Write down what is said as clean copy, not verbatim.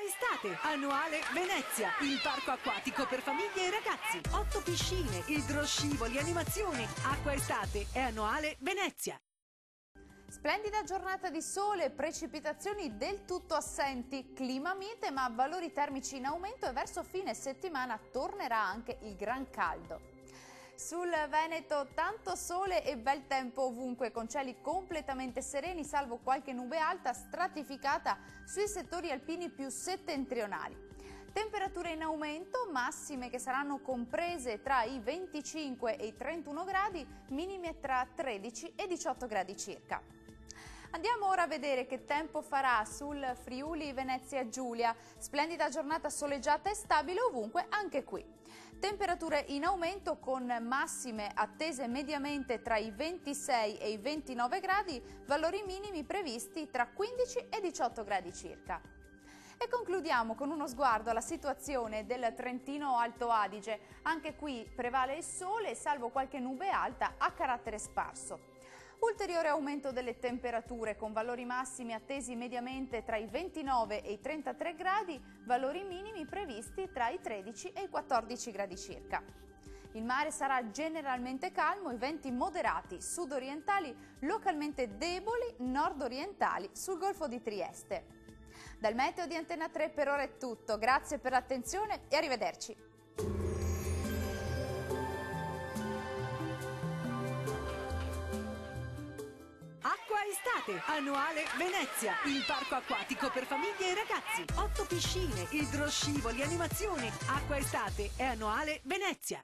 Estate, annuale Venezia, il parco acquatico per famiglie e ragazzi. 8 piscine, idroscivoli, animazioni. Acqua Estate è annuale Venezia. Splendida giornata di sole, precipitazioni del tutto assenti, clima mite ma valori termici in aumento e verso fine settimana tornerà anche il gran caldo. Sul Veneto tanto sole e bel tempo ovunque, con cieli completamente sereni salvo qualche nube alta stratificata sui settori alpini più settentrionali. Temperature in aumento, massime che saranno comprese tra i 25 e i 31 gradi, minime tra 13 e 18 gradi circa. Andiamo ora a vedere che tempo farà sul Friuli Venezia Giulia. Splendida giornata soleggiata e stabile ovunque, anche qui. Temperature in aumento con massime attese mediamente tra i 26 e i 29 gradi, valori minimi previsti tra 15 e 18 gradi circa. E concludiamo con uno sguardo alla situazione del Trentino Alto Adige. Anche qui prevale il sole, salvo qualche nube alta a carattere sparso. Ulteriore aumento delle temperature con valori massimi attesi mediamente tra i 29 e i 33 gradi, valori minimi previsti tra i 13 e i 14 gradi circa. Il mare sarà generalmente calmo, i venti moderati sud-orientali, localmente deboli nord-orientali sul Golfo di Trieste. Dal meteo di Antena 3 per ora è tutto, grazie per l'attenzione e arrivederci. Acqua Estate, annuale Venezia, il parco acquatico per famiglie e ragazzi. 8 piscine, idroscivoli, animazioni. Acqua Estate è annuale Venezia.